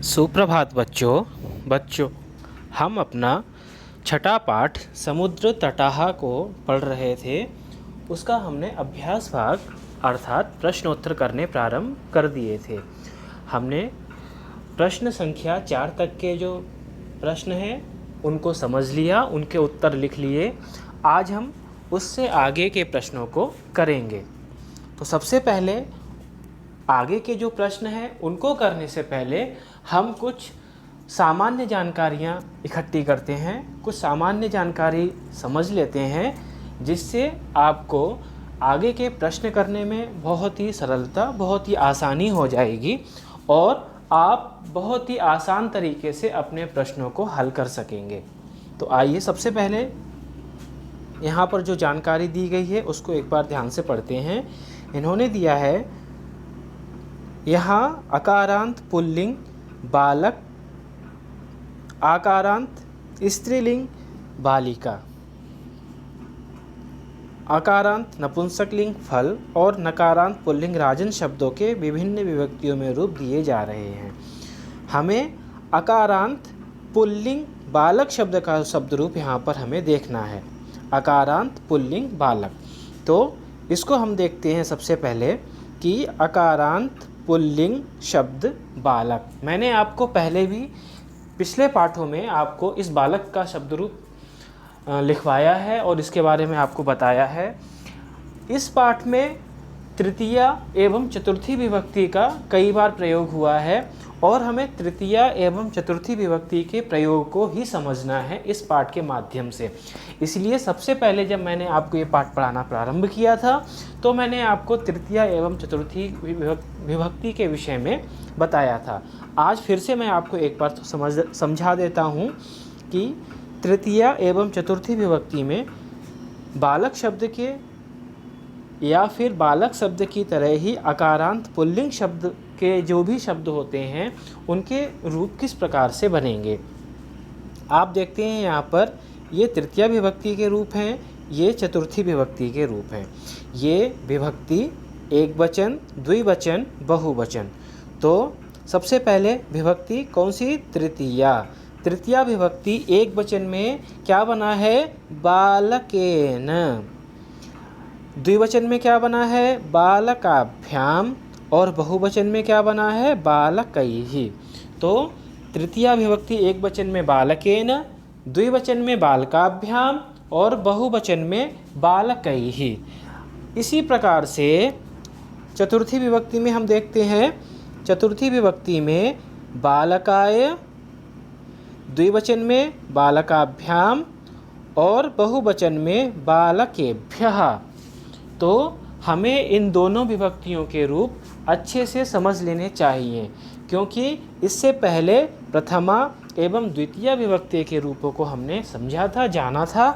सुप्रभात बच्चों हम अपना छठा पाठ समुद्र तटाहा को पढ़ रहे थे। उसका हमने अभ्यास भाग अर्थात प्रश्नोत्तर करने प्रारंभ कर दिए थे। हमने प्रश्न संख्या 4 तक के जो प्रश्न हैं उनको समझ लिया, उनके उत्तर लिख लिए। आज हम उससे आगे के प्रश्नों को करेंगे। तो सबसे पहले आगे के जो प्रश्न हैं उनको करने से पहले हम कुछ सामान्य जानकारियाँ इकट्ठी करते हैं, कुछ सामान्य जानकारी समझ लेते हैं, जिससे आपको आगे के प्रश्न करने में बहुत ही सरलता, बहुत ही आसानी हो जाएगी और आप बहुत ही आसान तरीके से अपने प्रश्नों को हल कर सकेंगे। तो आइए सबसे पहले यहाँ पर जो जानकारी दी गई है उसको एक बार ध्यान से पढ़ते हैं। इन्होंने दिया है यहाँ अकारांत पुल्लिंग बालक, आकारांत स्त्रीलिंग बालिका, आकारांत नपुंसकलिंग फल और नकारांत पुल्लिंग राजन शब्दों के विभिन्न विभक्तियों में रूप दिए जा रहे हैं। हमें अकारांत पुल्लिंग बालक शब्द का शब्द रूप यहाँ पर हमें देखना है। अकारांत पुल्लिंग बालक, तो इसको हम देखते हैं सबसे पहले कि अकारांत पुल्लिंग शब्द बालक। मैंने आपको पहले भी पिछले पाठों में आपको इस बालक का शब्द रूप लिखवाया है और इसके बारे में आपको बताया है। इस पाठ में तृतीया एवं चतुर्थी विभक्ति का कई बार प्रयोग हुआ है और हमें तृतीया एवं चतुर्थी विभक्ति के प्रयोग को ही समझना है इस पाठ के माध्यम से। इसलिए सबसे पहले जब मैंने आपको ये पाठ पढ़ाना प्रारंभ किया था तो मैंने आपको तृतीया एवं चतुर्थी विभक्ति के विषय में बताया था। आज फिर से मैं आपको एक बार तो समझा देता हूँ कि तृतीया एवं चतुर्थी विभक्ति में बालक शब्द के या फिर बालक शब्द की तरह ही अकारांत पुल्लिंग शब्द के जो भी शब्द होते हैं उनके रूप किस प्रकार से बनेंगे। आप देखते हैं यहाँ पर ये तृतीया विभक्ति के रूप हैं, ये चतुर्थी विभक्ति के रूप हैं। ये विभक्ति एक वचन, द्विवचन, बहुवचन। तो सबसे पहले विभक्ति कौन सी? तृतीया। तृतीया विभक्ति एक वचन में क्या बना है? बालकेन। द्विवचन में क्या बना है? बालकाभ्याम। और बहुवचन में क्या बना है? बालकैहि। तो तृतीया विभक्ति एक वचन में बालकेन, द्विवचन में बालकाभ्याम और बहुवचन में बालकैहि। इसी प्रकार से चतुर्थी विभक्ति में हम देखते हैं, चतुर्थी विभक्ति में बालकाय, द्विवचन में बालकाभ्याम और बहुवचन में बालकेभ्यः। तो हमें इन दोनों विभक्तियों के रूप अच्छे से समझ लेने चाहिए, क्योंकि इससे पहले प्रथमा एवं द्वितीय विभक्ति के रूपों को हमने समझा था, जाना था।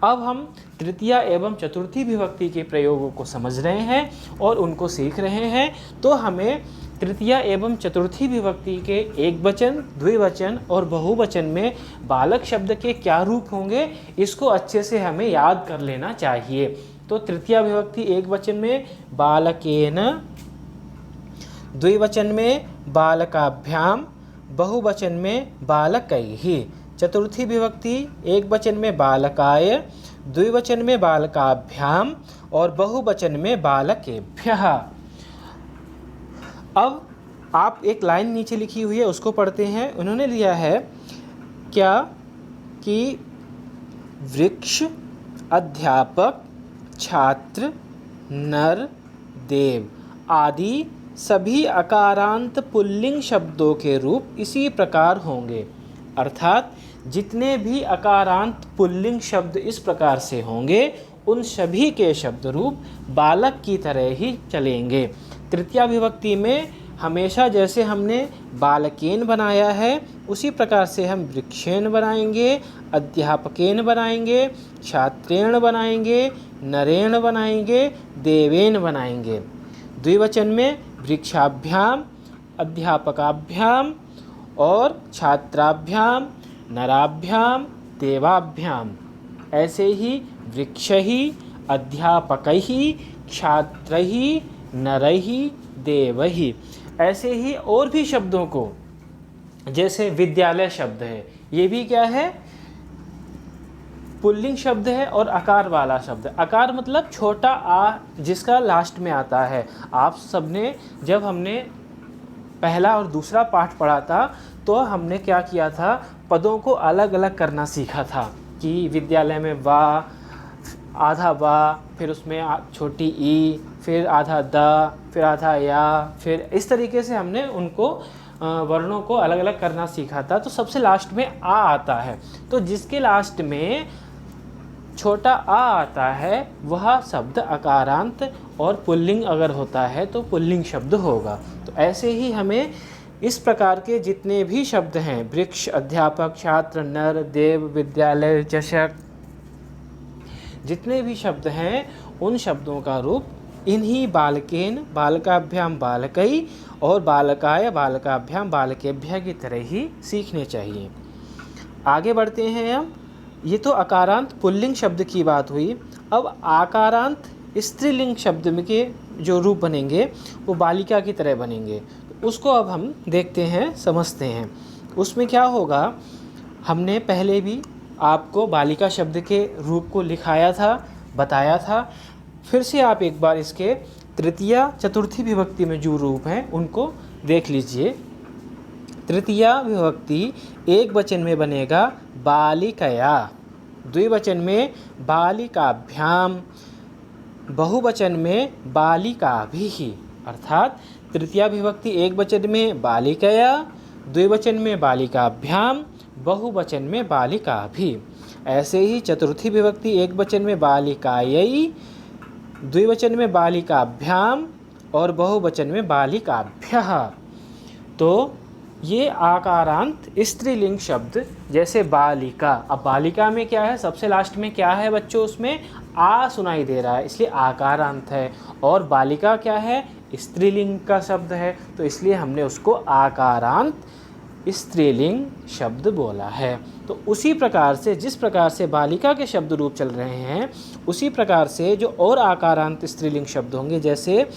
अब हम तृतीया एवं चतुर्थी विभक्ति के प्रयोगों को समझ रहे हैं और उनको सीख रहे हैं। तो हमें तृतीया एवं चतुर्थी विभक्ति के एक वचन, द्विवचन और बहुवचन में बालक शब्द के क्या रूप होंगे, इसको अच्छे से हमें याद कर लेना चाहिए। तो तृतीया विभक्ति एक वचन में बालकेन, द्विवचन में बालकाभ्याम, बहुवचन में बालकैहि। चतुर्थी विभक्ति एक वचन में बालकाय, द्विवचन में बालकाभ्याम और बहुवचन में बालकेभ्यः। अब आप एक लाइन नीचे लिखी हुई है उसको पढ़ते हैं। उन्होंने लिया है क्या कि वृक्ष, अध्यापक, छात्र, नर, देव आदि सभी अकारांत पुल्लिंग शब्दों के रूप इसी प्रकार होंगे। अर्थात जितने भी अकारांत पुल्लिंग शब्द इस प्रकार से होंगे उन सभी के शब्द रूप बालक की तरह ही चलेंगे। तृतीया विभक्ति में हमेशा जैसे हमने बालकेन बनाया है उसी प्रकार से हम वृक्षेन बनाएंगे, अध्यापकेन बनाएंगे, छात्रेण बनाएंगे, नरेण बनाएंगे, देवेन बनाएंगे। द्विवचन में वृक्षाभ्याम, अध्यापकाभ्याम और छात्राभ्याम, नराभ्याम, देवाभ्याम। ऐसे ही वृक्षहि, अध्यापकैहि, छात्रैहि, नरैहि, देवैहि। ऐसे ही और भी शब्दों को जैसे विद्यालय शब्द है, ये भी क्या है, पुल्लिंग शब्द है और आकार वाला शब्द। आकार मतलब छोटा आ जिसका लास्ट में आता है। आप सबने जब हमने पहला और दूसरा पाठ पढ़ा था तो हमने क्या किया था, पदों को अलग अलग करना सीखा था कि विद्यालय में वा, आधा वा, फिर उसमें छोटी ई, फिर आधा द, फिर आधा या, फिर इस तरीके से हमने उनको वर्णों को अलग अलग करना सीखा था। तो सबसे लास्ट में आ आता है, तो जिसके लास्ट में छोटा आ आता है वह शब्द अकारांत, और पुल्लिंग अगर होता है तो पुल्लिंग शब्द होगा। तो ऐसे ही हमें इस प्रकार के जितने भी शब्द हैं, वृक्ष, अध्यापक, छात्र, नर, देव, विद्यालय, चषक, जितने भी शब्द हैं उन शब्दों का रूप इन्हीं बालकेन, बालकाभ्याम, बालकई और बालकाय, बालकाभ्याम, बालकेभ्य की तरह ही सीखने चाहिए। आगे बढ़ते हैं हम। ये तो अकारांत पुल्लिंग शब्द की बात हुई। अब आकारांत स्त्रीलिंग शब्द में के जो रूप बनेंगे वो बालिका की तरह बनेंगे। उसको अब हम देखते हैं, समझते हैं। उसमें क्या होगा, हमने पहले भी आपको बालिका शब्द के रूप को लिखाया था, बताया था। फिर से आप एक बार इसके तृतीया चतुर्थी विभक्ति में जो रूप हैं उनको देख लीजिए। तृतीया विभक्ति एक वचन में बनेगा बालिकया, द्विवचन में बालिकाभ्याम, बहुवचन में बालिकाभिः। अर्थात तृतीया विभक्ति एक वचन में बालिकया, द्विवचन में बालिकाभ्याम, बहुवचन में बालिकाभिः। ऐसे ही चतुर्थी विभक्ति एक वचन में बालिकायै, द्विवचन में बालिकाभ्याम और बहुवचन में बालिकाभ्यः। तो ये आकारांत स्त्रीलिंग शब्द जैसे बालिका। अब बालिका में क्या है, सबसे लास्ट में क्या है बच्चों, उसमें आ सुनाई दे रहा है इसलिए आकारांत है। और बालिका क्या है, स्त्रीलिंग का शब्द है, तो इसलिए हमने उसको आकारांत स्त्रीलिंग शब्द बोला है। तो उसी प्रकार से जिस प्रकार से बालिका के शब्द रूप चल रहे हैं उसी प्रकार से जो और आकारांत स्त्रीलिंग शब्द होंगे जैसे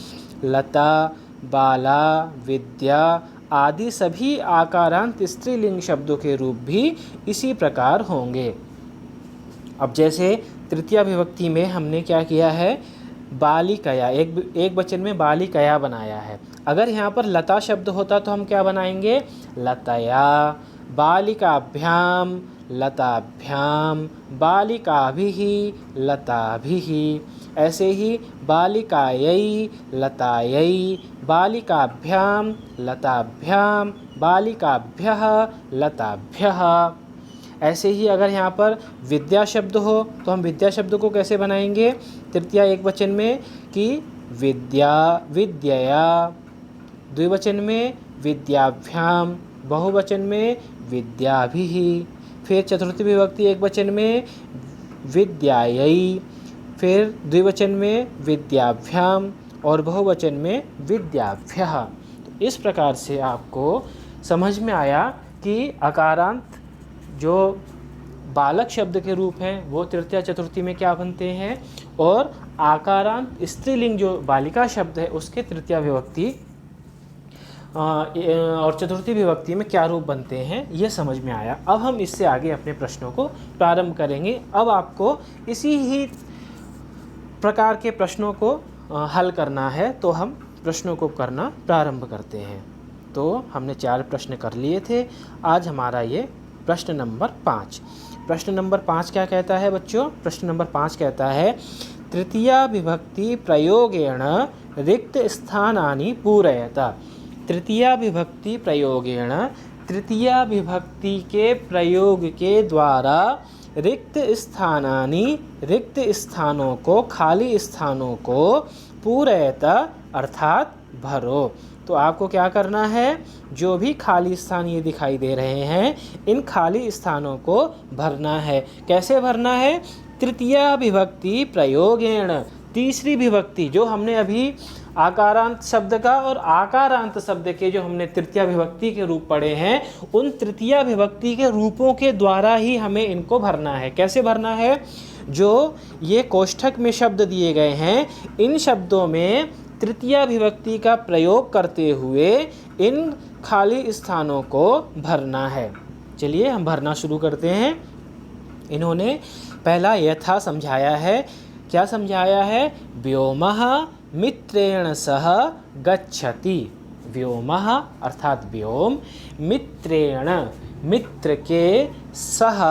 लता, बाला, विद्या आदि सभी आकारांत स्त्रीलिंग शब्दों के रूप भी इसी प्रकार होंगे। अब जैसे तृतीया विभक्ति में हमने क्या किया है, बालिकया, एक वचन में बालिकया बनाया है। अगर यहाँ पर लता शब्द होता तो हम क्या बनाएंगे, लतया, बालिकाभ्याम, लताभ्याम, बालिकाभिः, लताभिः। ऐसे ही बालिकायै, लतायै, बालिकाभ्याम, लताभ्याम, बालिकाभ्यः, लताभ्यः। ऐसे ही अगर यहाँ पर विद्या शब्द हो तो हम विद्या शब्द को कैसे बनाएंगे, तृतीया एक वचन में कि विद्या, विद्यया, द्विवचन में विद्याभ्याम, बहुवचन में विद्याभिः। फिर चतुर्थी विभक्ति एक वचन में विद्यायै, फिर द्विवचन में विद्याभ्याम और बहुवचन में विद्याभ्यः। तो इस प्रकार से आपको समझ में आया कि अकारांत जो बालक शब्द के रूप हैं वो तृतीया चतुर्थी में क्या बनते हैं, और आकारांत स्त्रीलिंग जो बालिका शब्द है उसके तृतीया विभक्ति और चतुर्थी विभक्ति में क्या रूप बनते हैं, ये समझ में आया। अब हम इससे आगे अपने प्रश्नों को प्रारंभ करेंगे। अब आपको इसी ही प्रकार के प्रश्नों को हल करना है, तो हम प्रश्नों को करना प्रारंभ करते हैं। तो हमने 4 प्रश्न कर लिए थे, आज हमारा ये प्रश्न नंबर 5। प्रश्न नंबर 5 क्या कहता है बच्चों, प्रश्न नंबर 5 कहता है तृतीया विभक्ति प्रयोगेण रिक्त स्थानानि पूरयता। तृतीया विभक्ति प्रयोगेण, तृतीया विभक्ति के प्रयोग के द्वारा रिक्त स्थानानि, रिक्त स्थानों को, खाली स्थानों को पूरयता अर्थात भरो। तो आपको क्या करना है, जो भी खाली स्थान ये दिखाई दे रहे हैं इन खाली स्थानों को भरना है। कैसे भरना है, तृतीया विभक्ति प्रयोगेण, तीसरी विभक्ति जो हमने अभी आकारांत शब्द का और आकारांत शब्द के जो हमने तृतीया विभक्ति के रूप पढ़े हैं उन तृतीया विभक्ति के रूपों के द्वारा ही हमें इनको भरना है। कैसे भरना है, जो ये कोष्ठक में शब्द दिए गए हैं इन शब्दों में तृतीया विभक्ति का प्रयोग करते हुए इन खाली स्थानों को भरना है। चलिए हम भरना शुरू करते हैं। इन्होंने पहला यथा समझाया है। क्या समझाया है? व्योमः मित्रेण सह गच्छति। व्योमः अर्थात व्योम, मित्रेण मित्र के, सह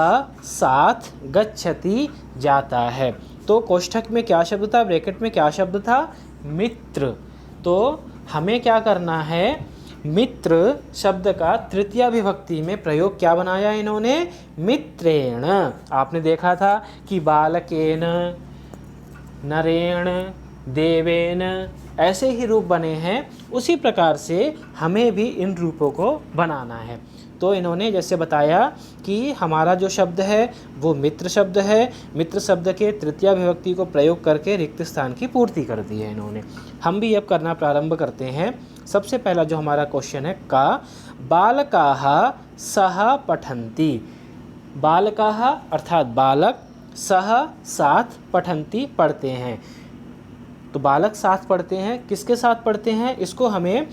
साथ, गच्छति जाता है। तो कोष्ठक में क्या शब्द था, ब्रैकेट में क्या शब्द था? मित्र। तो हमें क्या करना है? मित्र शब्द का तृतीया विभक्ति में प्रयोग क्या बनाया इन्होंने? मित्रेण। आपने देखा था कि बालकेन, नरेण, देवेन ऐसे ही रूप बने हैं। उसी प्रकार से हमें भी इन रूपों को बनाना है। तो इन्होंने जैसे बताया कि हमारा जो शब्द है वो मित्र शब्द है। मित्र शब्द के तृतीया विभक्ति को प्रयोग करके रिक्त स्थान की पूर्ति कर दी है इन्होंने। हम भी अब करना प्रारंभ करते हैं। सबसे पहला जो हमारा क्वेश्चन है का बालकाः सह पठन्ति। बालकाः अर्थात बालक, सह साथ, पठन्ति पढ़ते हैं। तो बालक साथ पढ़ते हैं, किसके साथ पढ़ते हैं? इसको हमें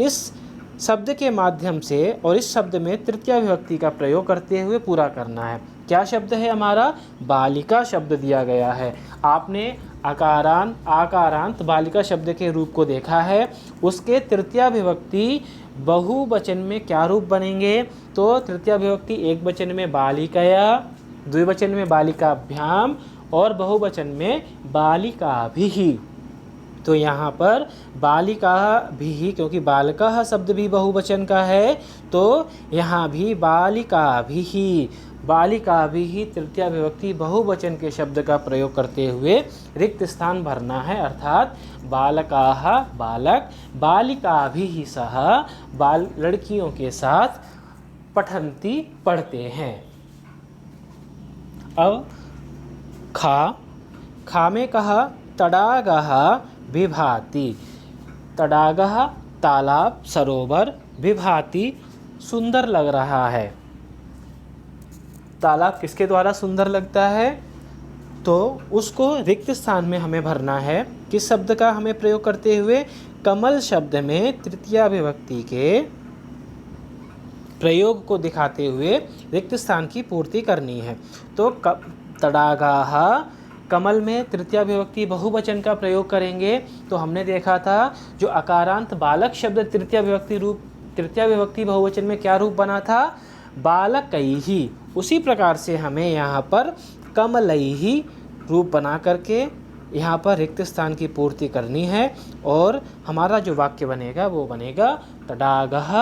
इस शब्द के माध्यम से और इस शब्द में तृतीया विभक्ति का प्रयोग करते हुए पूरा करना है। क्या शब्द है हमारा? बालिका शब्द दिया गया है। आपने आकारांत, आकारांत बालिका शब्द के रूप को देखा है। उसके तृतीया विभक्ति बहुवचन में क्या रूप बनेंगे? तो तृतीया विभक्ति एक वचन में बालिकया, द्विवचन में बालिकाभ्याम और बहुवचन में बालिकाभिः। तो यहाँ पर बालिका भी, क्योंकि बालका शब्द भी बहुवचन का है, तो यहाँ भी बालिका भी, बालिका भी तृतीया विभक्ति बहुवचन के शब्द का प्रयोग करते हुए रिक्त स्थान भरना है। अर्थात बालकाः बालक, बालिका भी सह बाल लड़कियों के साथ, पठन्ति पढ़ते हैं। अब खा में कहा तडागः विभाति। तडागः तालाब, सरोवर, विभाति सुंदर लग रहा है। तालाब किसके द्वारा सुंदर लगता है? तो उसको रिक्त स्थान में हमें भरना है। किस शब्द का हमें प्रयोग करते हुए? कमल शब्द में तृतीया विभक्ति के प्रयोग को दिखाते हुए रिक्त स्थान की पूर्ति करनी है। तो तडागाः, कमल में तृतीया विभक्ति बहुवचन का प्रयोग करेंगे। तो हमने देखा था जो अकारांत बालक शब्द तृतीया विभक्ति बहुवचन में क्या रूप बना था? बालकैहि। उसी प्रकार से हमें यहाँ पर कमलैहि रूप बना करके यहाँ पर रिक्त स्थान की पूर्ति करनी है। और हमारा जो वाक्य बनेगा वो बनेगा तडागः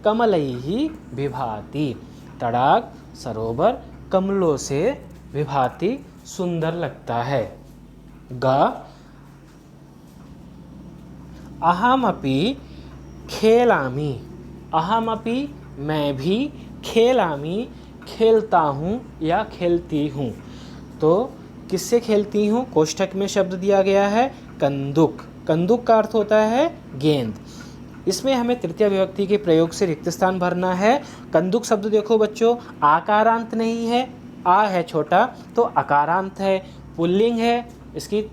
कमलैहि विभाति। तडाग सरोवर कमलों से विभाति सुंदर लगता है। ग अहमपि खेलामि। अहमपि मैं भी, खेलामि खेलता हूँ या खेलती हूँ। तो किससे खेलती हूँ? कोष्ठक में शब्द दिया गया है कंदुक। कंदुक का अर्थ होता है गेंद। इसमें हमें तृतीया विभक्ति के प्रयोग से रिक्त स्थान भरना है। कंदुक शब्द देखो बच्चों, आकारांत नहीं है, आ है छोटा तो अकारांत है, पुल्लिंग है इसकी,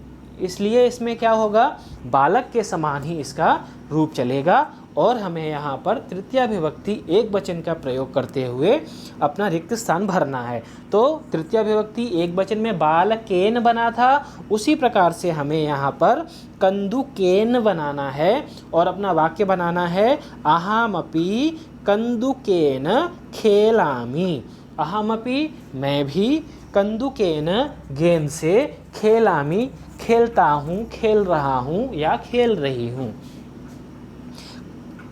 इसलिए इसमें क्या होगा? बालक के समान ही इसका रूप चलेगा। और हमें यहाँ पर तृतीया विभक्ति एक वचन का प्रयोग करते हुए अपना रिक्त स्थान भरना है। तो तृतीया विभक्ति एक वचन में बालकेन बना था, उसी प्रकार से हमें यहाँ पर कंदुकेन बनाना है और अपना वाक्य बनाना है अहमपि कंदुकेन खेलामि। अहमपि मैं भी, कंदुकेन गेंद से, खेलामि खेलता हूँ, खेल रहा हूँ या खेल रही हूँ।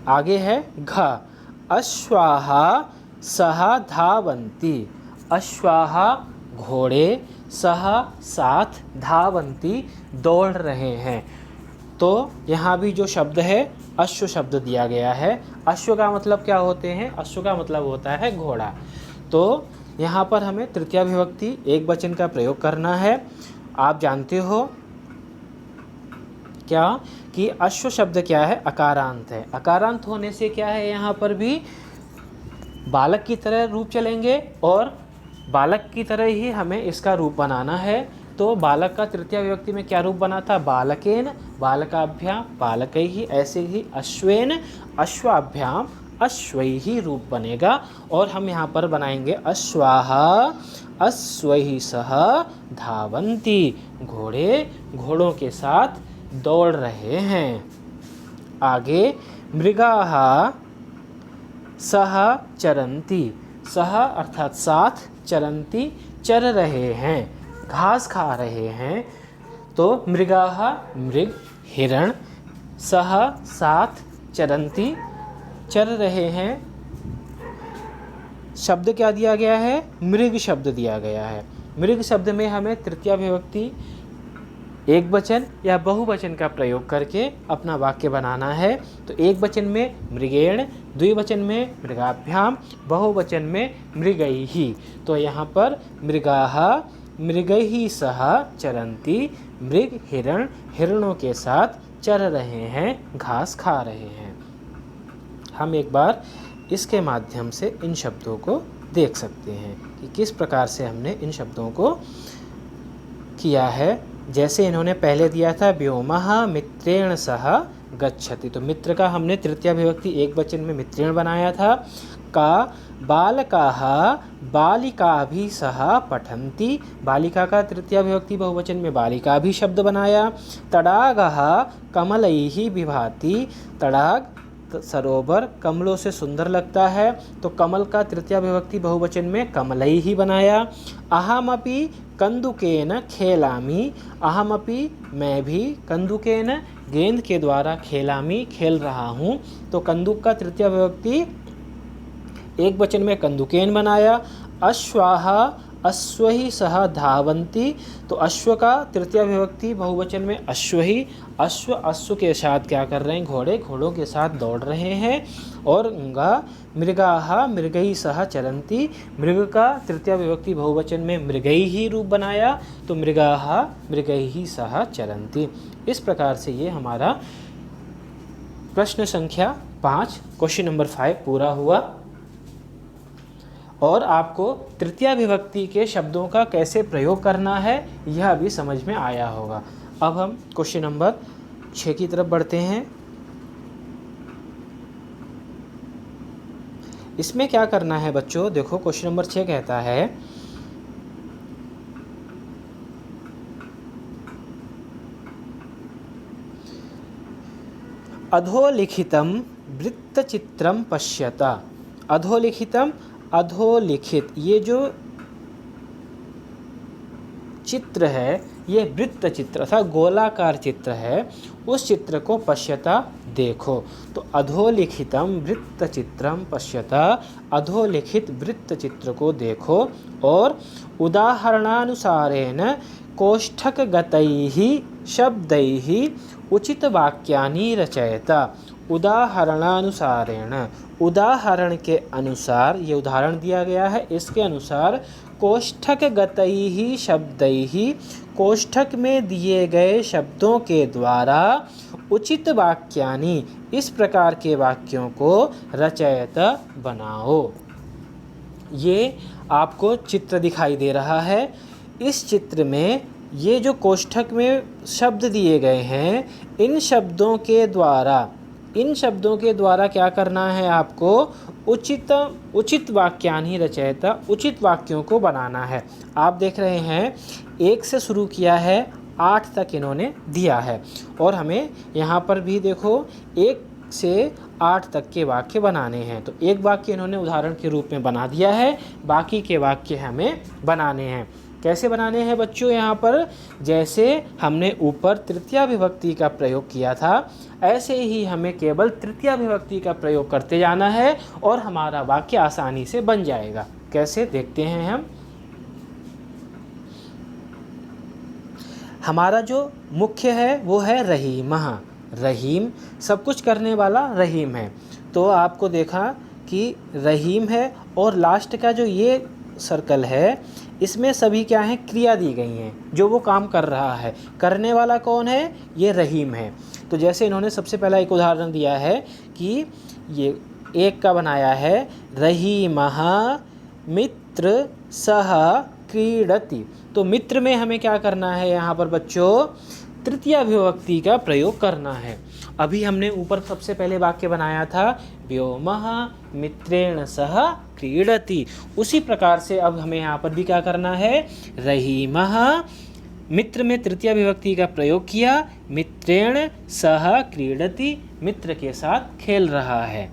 आगे है घ अश्वाः सह धावन्ति। अश्वाः घोड़े, सह साथ, धावन्ति दौड़ रहे हैं। तो यहाँ भी जो शब्द है अश्व शब्द दिया गया है। अश्व का मतलब क्या होते हैं? अश्व का मतलब होता है घोड़ा। तो यहाँ पर हमें तृतीया विभक्ति एक वचन का प्रयोग करना है। आप जानते हो क्या कि अश्व शब्द क्या है? अकारांत है। अकारांत होने से क्या है, यहाँ पर भी बालक की तरह रूप चलेंगे और बालक की तरह ही हमें इसका रूप बनाना है। तो बालक का तृतीया विभक्ति में क्या रूप बना था? बालकेन, बालकाभ्याम, बालकैहि। ऐसे ही अश्वेन, अश्वाभ्याम, अश्वैहि रूप बनेगा। और हम यहाँ पर बनाएंगे अश्वाः अश्वैः सह धावन्ति, घोड़े घोड़ों के साथ दौड़ रहे हैं। आगे मृगाः सह चरन्ति, सह अर्थात साथ, चरन्ति चर रहे हैं, घास खा रहे हैं। तो मृगाः मृग हिरण, सह साथ, चरन्ति चर रहे हैं। शब्द क्या दिया गया है? मृग शब्द दिया गया है। मृग शब्द में हमें तृतीया विभक्ति एक वचन या बहुवचन का प्रयोग करके अपना वाक्य बनाना है। तो एक वचन में मृगेण, द्विवचन में मृगाभ्याम, बहुवचन में मृगैहि। तो यहाँ पर मृगाः मृगैहि सह चरन्ति, मृग हिरण हिरणों के साथ चर रहे हैं, घास खा रहे हैं। हम एक बार इसके माध्यम से इन शब्दों को देख सकते हैं कि किस प्रकार से हमने इन शब्दों को किया है। जैसे इन्होंने पहले दिया था व्योमः मित्रेण सह गच्छति, तो मित्र का हमने तृतीया विभक्ति एक वचन में मित्रेण बनाया था। का बालकाः बालिकाभिः सह पठन्ति, बालिका का तृतीया विभक्ति बहुवचन में बालिका भी शब्द बनाया। तडागः कमलैः विभाति, तडाग सरोवर कमलों से सुंदर लगता है, तो कमल का तृतीया विभक्ति बहुवचन में कमलैः बनाया। अहमपि कंदुकेन खेलामि, अहमपि मैं भी, कंदुकेन गेंद के द्वारा, खेलामि खेल रहा हूँ। तो कंदुक का तृतीया विभक्ति एक वचन में कंदुकेन बनाया। अश्वाः अश्वैः सह धावन्ति, तो अश्व का तृतीया विभक्ति बहुवचन में अश्वैः, अश्व अश्व के साथ क्या कर रहे हैं? घोड़े घोड़ों के साथ दौड़ रहे हैं। और मृगाः मृगैः सह चरन्ति, मृग का तृतीया विभक्ति बहुवचन में मृगैः रूप बनाया, तो मृगाः मृगैः सह चरन्ति। इस प्रकार से ये हमारा प्रश्न संख्या 5 क्वेश्चन नंबर 5 पूरा हुआ। और आपको तृतीया विभक्ति के शब्दों का कैसे प्रयोग करना है यह भी समझ में आया होगा। अब हम क्वेश्चन नंबर 6 की तरफ बढ़ते हैं। इसमें क्या करना है बच्चों? देखो क्वेश्चन नंबर 6 कहता है अधोलिखितं वृत्तचित्रं पश्यता। अधोलिखितं अधोलिखित, ये जो चित्र है ये वृत्त चित्र था, गोलाकार चित्र है, उस चित्र को पश्यता देखो। तो अधोलिखितम वृत्त चित्रम पश्यता, अधोलिखित वृत्त चित्र को देखो और उदाहरणानुसारेण कोष्ठकगतैः शब्दैः उचित वाक्यानि रचयता। उदाहरणानुसारेण, उदाहरण के अनुसार, ये उदाहरण दिया गया है, इसके अनुसार कोष्ठकगतैः शब्दैः, कोष्ठक में दिए गए शब्दों के द्वारा उचित वाक्यानि, इस प्रकार के वाक्यों को रचयत बनाओ। ये आपको चित्र दिखाई दे रहा है। इस चित्र में ये जो कोष्ठक में शब्द दिए गए हैं, इन शब्दों के द्वारा क्या करना है आपको? उचित वाक्यानि रचयता, उचित वाक्यों को बनाना है। आप देख रहे हैं 1 से शुरू किया है, 8 तक इन्होंने दिया है। और हमें यहाँ पर भी देखो 1 से 8 तक के वाक्य बनाने हैं। तो एक वाक्य इन्होंने उदाहरण के रूप में बना दिया है, बाकी के वाक्य हमें बनाने हैं। कैसे बनाने हैं बच्चों? यहाँ पर जैसे हमने ऊपर तृतीया विभक्ति का प्रयोग किया था, ऐसे ही हमें केवल तृतीया विभक्ति का प्रयोग करते जाना है और हमारा वाक्य आसानी से बन जाएगा। कैसे देखते हैं हम? हमारा जो मुख्य है वो है रहीमः, रहीम सब कुछ करने वाला रहीम है। तो आपको देखा कि रहीम है और लास्ट का जो ये सर्कल है इसमें सभी क्या हैं? क्रिया दी गई हैं, जो वो काम कर रहा है। करने वाला कौन है? ये रहीम है। तो जैसे इन्होंने सबसे पहला एक उदाहरण दिया है कि ये 1 का बनाया है, रहीमः मित्र सह क्रीडति। तो मित्र में हमें क्या करना है यहाँ पर बच्चों? तृतीया विभक्ति का प्रयोग करना है। अभी हमने ऊपर सबसे पहले वाक्य बनाया था व्योमः मित्रेण सह क्रीडति, उसी प्रकार से अब हमें यहाँ पर भी क्या करना है, रहीमः मित्र में तृतीय विभक्ति का प्रयोग किया, मित्रेण सह क्रीडति मित्र के साथ खेल रहा है।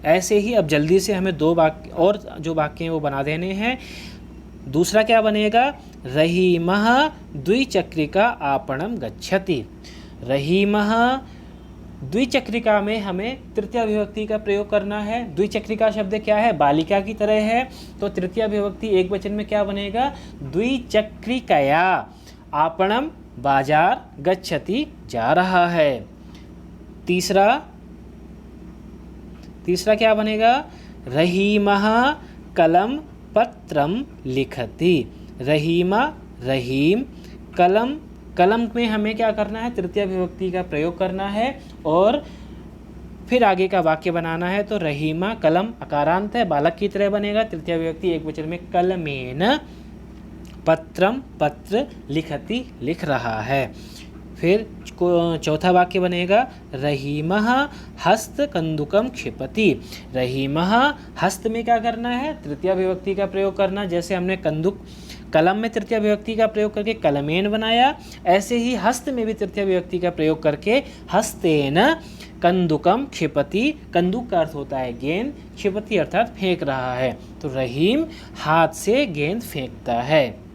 ऐसे ही अब जल्दी से हमें 2 वाक्य और जो वाक्य हैं वो बना देने हैं। दूसरा क्या बनेगा, रहीमः द्विचक्रिका आपणम गच्छति। रहीमः द्विचक्रिका में हमें तृतीय विभक्ति का प्रयोग करना है। द्विचक्रिका शब्द क्या है, बालिका की तरह है, तो तृतीय विभक्ति एक वचन में क्या बनेगा, द्विचक्रिकया आपणम बाजार गच्छति जा रहा है। तीसरा क्या बनेगा, रहीमः कलम पत्रम लिखति। रहीमा रहीम कलम, कलम में हमें क्या करना है, तृतीय विभक्ति का प्रयोग करना है और फिर आगे का वाक्य बनाना है। तो रहीमा कलम अकारांत है, बालक की तरह बनेगा, तृतीय विभक्ति एक वचन में कलमेन पत्रम पत्र लिखति लिख रहा है। फिर चौथा वाक्य बनेगा रहीमः हस्त कंदुकम क्षिपति। रहीमः हस्त में क्या करना है, तृतीय विभक्ति का प्रयोग करना, जैसे हमने कंदुक कलम में तृतीय विभक्ति का प्रयोग करके कलमेन बनाया, ऐसे ही हस्त में भी तृतीय विभक्ति का प्रयोग करके हस्तेन कंदुकम क्षिपति। कंदुक का अर्थ होता है गेंद, क्षिपति अर्थात फेंक रहा है, तो रहीम हाथ से गेंद फेंकता है।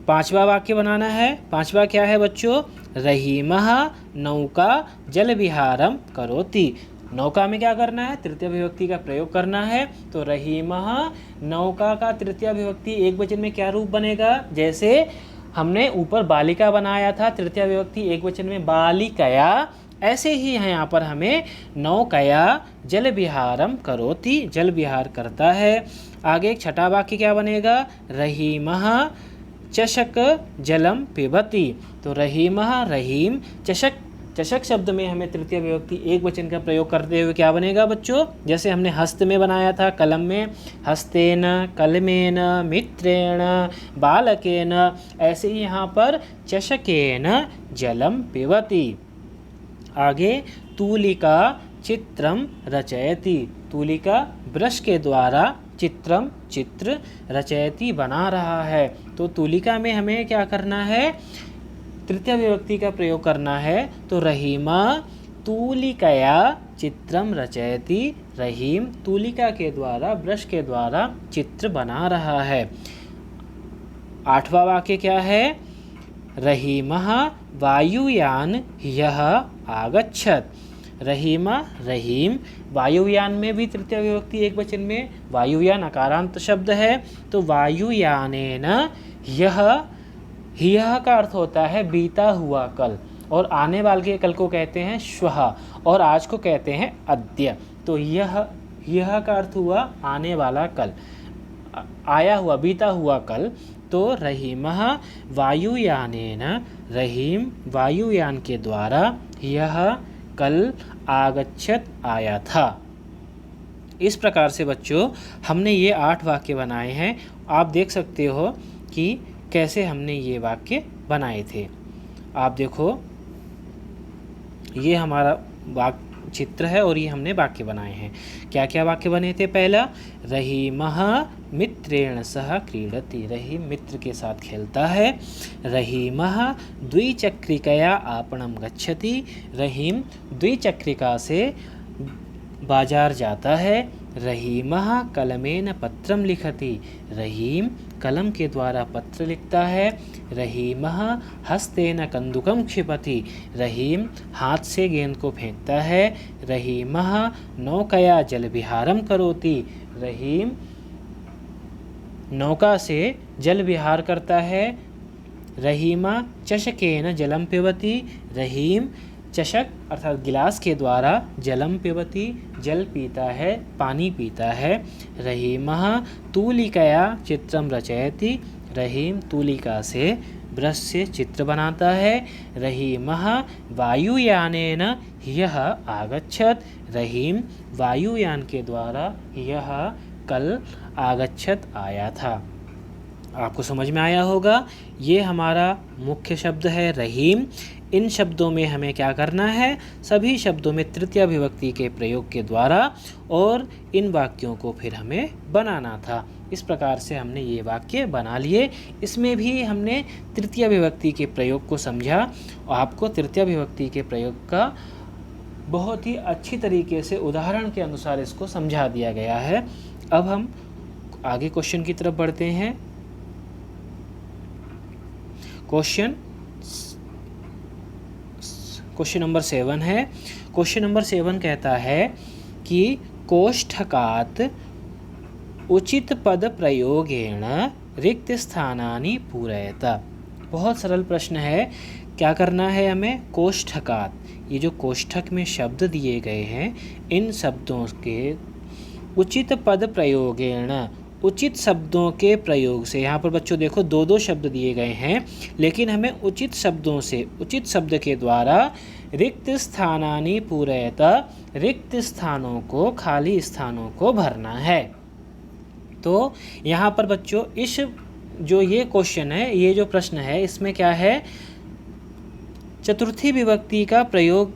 पांचवा वाक्य बनाना है। पांचवा क्या है बच्चों, रहीमः नौका जल विहारम करोति। नौका में क्या करना है, तृतीय विभक्ति का प्रयोग करना है, तो रहीमः नौका का तृतीय विभक्ति एक वचन में क्या रूप बनेगा, जैसे हमने ऊपर बालिका बनाया था, तृतीय विभक्ति एक वचन में बालिकया, ऐसे ही यहाँ पर हमें नौकया जल विहारम करोति जल विहार करता है। आगे एक छठा वाक्य क्या बनेगा, रहीमः चषक जलम पिबति। तो रहीमः रहीम चषक, चषक शब्द में हमें तृतीय विभक्ति एक वचन का प्रयोग करते हुए क्या बनेगा बच्चों, जैसे हमने हस्त में बनाया था कलम में, हस्तेन कलमेन मित्रेण बालकेन, ऐसे ही यहाँ पर चषकेन जलम पिबति। आगे तूलिका चित्रम रचयति। तूलिका ब्रश के द्वारा चित्रम चित्र रचयति बना रहा है, तो तूलिका में हमें क्या करना है, तृतीय विभक्ति का प्रयोग करना है, तो रहीमा तूलिकया चित्रम रचयति। रहीम तूलिका के द्वारा ब्रश के द्वारा चित्र बना रहा है। आठवां वाक्य क्या है, रहीमः वायुयान ह्यः आगच्छत्। रहीमा रहीम वायुयान में भी तृतीय विभक्ति एक वचन में, वायुयान अकारांत शब्द है, तो वायुयानेन ह्यः का अर्थ होता है बीता हुआ कल, और आने वाले कल को कहते हैं श्वः, और आज को कहते हैं अद्य। तो यह का अर्थ हुआ आने वाला कल, आया हुआ बीता हुआ कल। तो रहीमः वायुयानेन, रहीम वायुयान के द्वारा, यह कल आगच्छत आया था। इस प्रकार से बच्चों हमने ये 8 वाक्य बनाए हैं। आप देख सकते हो कि कैसे हमने ये वाक्य बनाए थे। आप देखो ये हमारा चित्र है और ये हमने वाक्य बनाए हैं। क्या क्या वाक्य बने थे, पहला रहीमः मित्रेण सह क्रीडति। रहीम मित्र के साथ खेलता है। रहीमः द्विचक्रिकया आपणम गच्छति। रहीम द्विचक्रिका से बाजार जाता है। रहीमः कलमेन पत्रम लिखति। रहीम कलम के द्वारा पत्र लिखता है। रहीमः हस्तेन कंदुकम क्षिपति। रहीम हाथ से गेंद को फेंकता है। रहीमः नौकया जल विहारम करोति। रहीम नौका से जल विहार करता है। रहीमा चषकेन जलम पिबति। रहीम चषक अर्थात गिलास के द्वारा जलम पिबति जल पीता है, पानी पीता है। रहीमः तूलिकया चित्रम रचयति। रहीम तूलिका से ब्रश से चित्र बनाता है। रहीमः वायुयानेन ह्यः आगच्छत्। रहीम वायुयान के द्वारा ह्यः कल आगच्छत आया था। आपको समझ में आया होगा। ये हमारा मुख्य शब्द है रहीम। इन शब्दों में हमें क्या करना है, सभी शब्दों में तृतीया विभक्ति के प्रयोग के द्वारा और इन वाक्यों को फिर हमें बनाना था। इस प्रकार से हमने ये वाक्य बना लिए। इसमें भी हमने तृतीया विभक्ति के प्रयोग को समझा और आपको तृतीया विभक्ति के प्रयोग का बहुत ही अच्छी तरीके से उदाहरण के अनुसार इसको समझा दिया गया है। अब हम आगे क्वेश्चन की तरफ बढ़ते हैं। क्वेश्चन नंबर 7 है। क्वेश्चन नंबर 7 कहता है कि कोष्ठकात् उचित पद प्रयोगेण रिक्त स्थानानि पूरयत। बहुत सरल प्रश्न है। क्या करना है हमें, कोष्ठकात्, ये जो कोष्ठक में शब्द दिए गए हैं इन शब्दों के उचित पद प्रयोगेण, उचित शब्दों के प्रयोग से, यहाँ पर बच्चों देखो दो दो शब्द दिए गए हैं लेकिन हमें उचित शब्दों से, उचित शब्द के द्वारा रिक्त स्थानानि पूरयत, रिक्त स्थानों को, खाली स्थानों को भरना है। तो यहाँ पर बच्चों इस जो ये क्वेश्चन है, ये जो प्रश्न है, इसमें क्या है, चतुर्थी विभक्ति का प्रयोग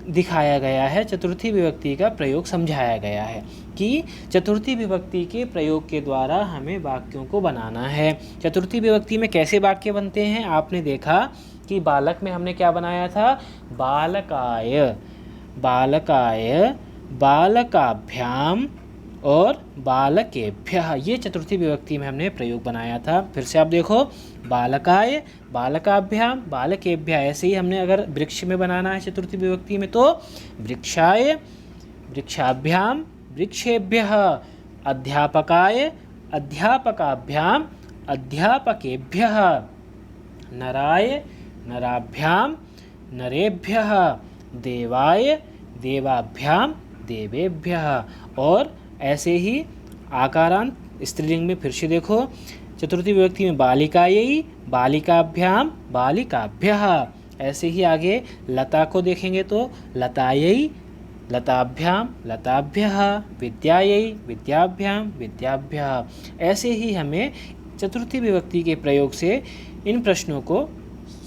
दिखाया गया है, चतुर्थी विभक्ति का प्रयोग समझाया गया है कि चतुर्थी विभक्ति के प्रयोग के द्वारा हमें वाक्यों को बनाना है। चतुर्थी विभक्ति में कैसे वाक्य बनते हैं, आपने देखा कि बालक में हमने क्या बनाया था, बालकाय, बालकाय, बालकाभ्याम और बालकेभ्यः, ये चतुर्थी विभक्ति में हमने प्रयोग बनाया था। फिर से आप देखो, बालकाय, बालकाभ्याम, बालकेभ्यः, ऐसे ही हमने अगर वृक्ष में बनाना है चतुर्थी विभक्ति में तो वृक्षाय, वृक्षाभ्याम, वृक्षेभ्यः, अध्यापकाय, अध्यापकाभ्याम, अध्यापकेभ्यः, नराय, नराभ्याम, नरेभ्यः, देवाय, देवाभ्याम, देवेभ्यः। और ऐसे ही आकारांत स्त्रीलिंग में फिर से देखो, चतुर्थी विभक्ति में बालिकायै, बालिकाभ्याम, बालिकाभ्यः। ऐसे ही आगे लता को देखेंगे तो लतायै, लताभ्याम, लताभ्यः, विद्यायै, विद्याभ्याम, विद्याभ्यः। ऐसे ही हमें चतुर्थी विभक्ति के प्रयोग से इन प्रश्नों को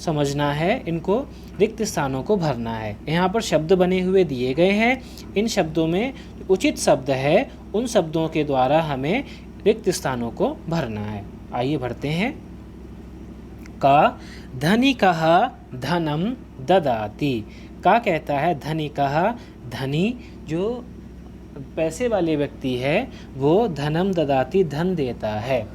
समझना है, इनको रिक्त स्थानों को भरना है। यहाँ पर शब्द बने हुए दिए गए हैं, इन शब्दों में उचित शब्द है, उन शब्दों के द्वारा हमें रिक्त स्थानों को भरना है। आइए भरते हैं। का धनिकः धनम ददाति। का कहता है धनिकः, धनी जो पैसे वाले व्यक्ति है वो धनम ददाति, धन देता है।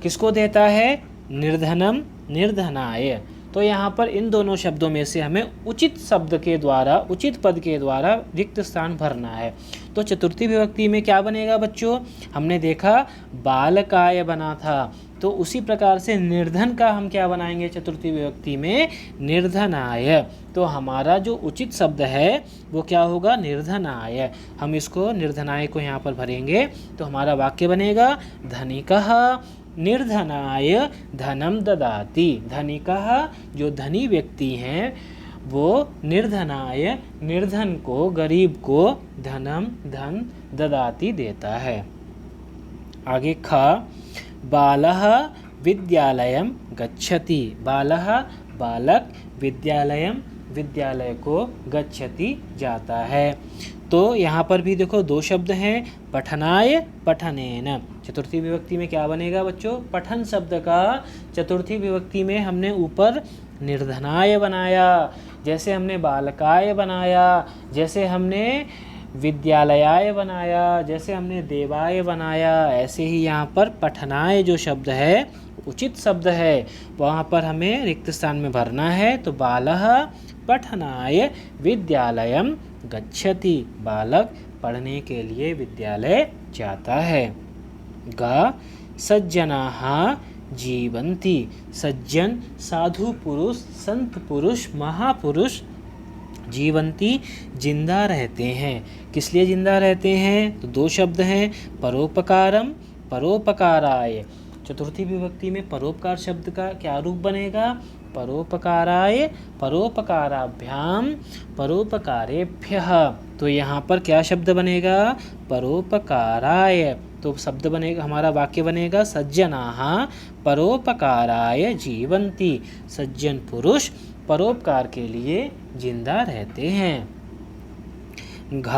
किसको देता है, निर्धनम, निर्धनाय। तो यहाँ पर इन दोनों शब्दों में से हमें उचित शब्द के द्वारा, उचित पद के द्वारा रिक्त स्थान भरना है। तो चतुर्थी विभक्ति में क्या बनेगा बच्चों, हमने देखा बालकाय बना था, तो उसी प्रकार से निर्धन का हम क्या बनाएंगे चतुर्थी विभक्ति में, निर्धनाय। तो हमारा जो उचित शब्द है वो क्या होगा, निर्धनाय। हम इसको निर्धनाय को यहाँ पर भरेंगे तो हमारा वाक्य बनेगा धनिकः निर्धनाय धनम ददाति। धनिकः जो धनी व्यक्ति हैं वो निर्धनाय, निर्धन को, गरीब को धनम, धन ददाति देता है। आगे ख, बालः विद्यालयं गच्छति। बालः बालक, विद्यालयं विद्यालय को, गच्छति जाता है। तो यहाँ पर भी देखो दो शब्द हैं, पठनाय, पठनेन। चतुर्थी विभक्ति में क्या बनेगा बच्चों, पठन शब्द का चतुर्थी विभक्ति में हमने ऊपर निर्धनाय बनाया, जैसे हमने बालकाय बनाया, जैसे हमने विद्यालयाय बनाया, जैसे हमने देवाय बनाया, ऐसे ही यहाँ पर पठनाय जो शब्द है उचित शब्द है, वहाँ पर हमें रिक्त स्थान में भरना है। तो बालः पठनाय विद्यालयं गच्छति। बालक पढ़ने के लिए विद्यालय जाता है। ग, सज्जनाः जीवन्ति। सज्जन, साधु पुरुष, संत पुरुष, महापुरुष, जीवन्ति जिंदा रहते हैं। किस लिए जिंदा रहते हैं, तो दो शब्द हैं, परोपकारम, परोपकाराय। चतुर्थी विभक्ति में परोपकार शब्द का क्या रूप बनेगा, परोपकाराय, परोपकाराभ्याम, परोपकारेभ्यः। तो यहाँ पर क्या शब्द बनेगा, परोपकाराय। तो शब्द बनेगा, हमारा वाक्य बनेगा सज्जनाः परोपकाराय जीवन्ति। सज्जन पुरुष परोपकार के लिए जिंदा रहते हैं। घ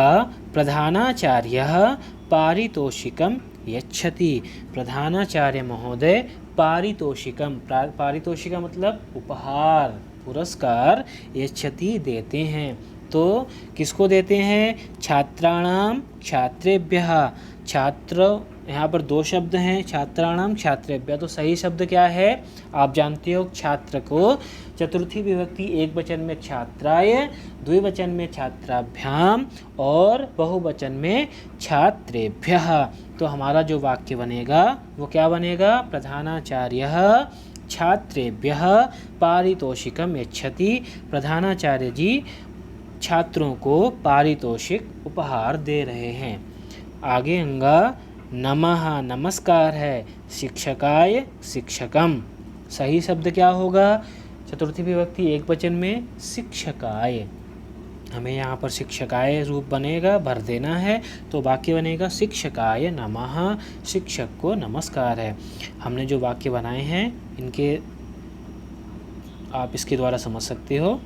प्रधानाचार्यः पारितोषिकं यच्छति। प्रधानाचार्य महोदय पारितोषिकम, पारितोषिका मतलब उपहार, पुरस्कार, यच्छति देते हैं। तो किसको देते हैं? छात्राणाम छात्रेभ्यः। छात्र, यहाँ पर दो शब्द हैं, छात्राणाम छात्रेभ्यः। तो सही शब्द क्या है? आप जानते हो छात्र को चतुर्थी विभक्ति एक वचन में छात्राय, द्विवचन में छात्राभ्याम और बहुवचन में छात्रेभ्यः। तो हमारा जो वाक्य बनेगा वो क्या बनेगा? प्रधानाचार्यः छात्रेभ्यः पारितोषिकम यच्छति। प्रधानाचार्य जी छात्रों को पारितोषिक उपहार दे रहे हैं। आगे अंगा नमः नमस्कार है, शिक्षकाय शिक्षकम। सही शब्द क्या होगा? चतुर्थी विभक्ति एक वचन में शिक्षकाय। हमें यहाँ पर शिक्षकाय रूप बनेगा, भर देना है, तो वाक्य बनेगा शिक्षकाय नमः, शिक्षक को नमस्कार है। हमने जो वाक्य बनाए हैं इनके आप इसके द्वारा समझ सकते हो।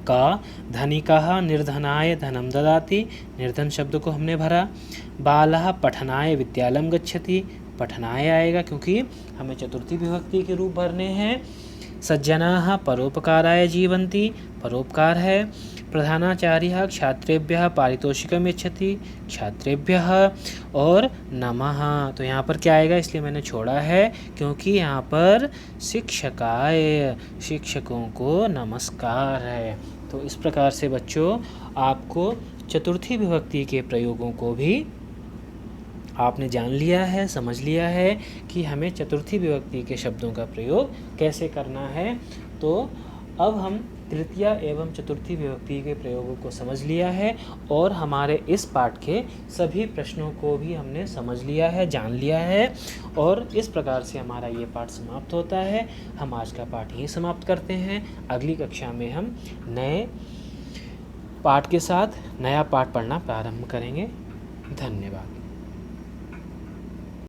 का धनिकः निर्धनाय धनम ददाति, निर्धन शब्द को हमने भरा। बालः पठनाय विद्यालयं गच्छति, पठनाय आएगा क्योंकि हमें चतुर्थी विभक्ति के रूप भरने हैं। सज्जनाः परोपकाराय जीवन्ति, परोपकार है। प्रधानाचार्यः छात्रेभ्यः पारितोषिकं यच्छति, छात्रेभ्यः। और नमः, तो यहाँ पर क्या आएगा? इसलिए मैंने छोड़ा है क्योंकि यहाँ पर शिक्षकाय, शिक्षकों को नमस्कार है। तो इस प्रकार से बच्चों आपको चतुर्थी विभक्ति के प्रयोगों को भी आपने जान लिया है, समझ लिया है कि हमें चतुर्थी विभक्ति के शब्दों का प्रयोग कैसे करना है। तो अब हम तृतीया एवं चतुर्थी विभक्ति के प्रयोगों को समझ लिया है और हमारे इस पाठ के सभी प्रश्नों को भी हमने समझ लिया है, जान लिया है। और इस प्रकार से हमारा ये पाठ समाप्त होता है। हम आज का पाठ यहीं समाप्त करते हैं। अगली कक्षा में हम नए पाठ के साथ नया पाठ पढ़ना प्रारंभ करेंगे। धन्यवाद।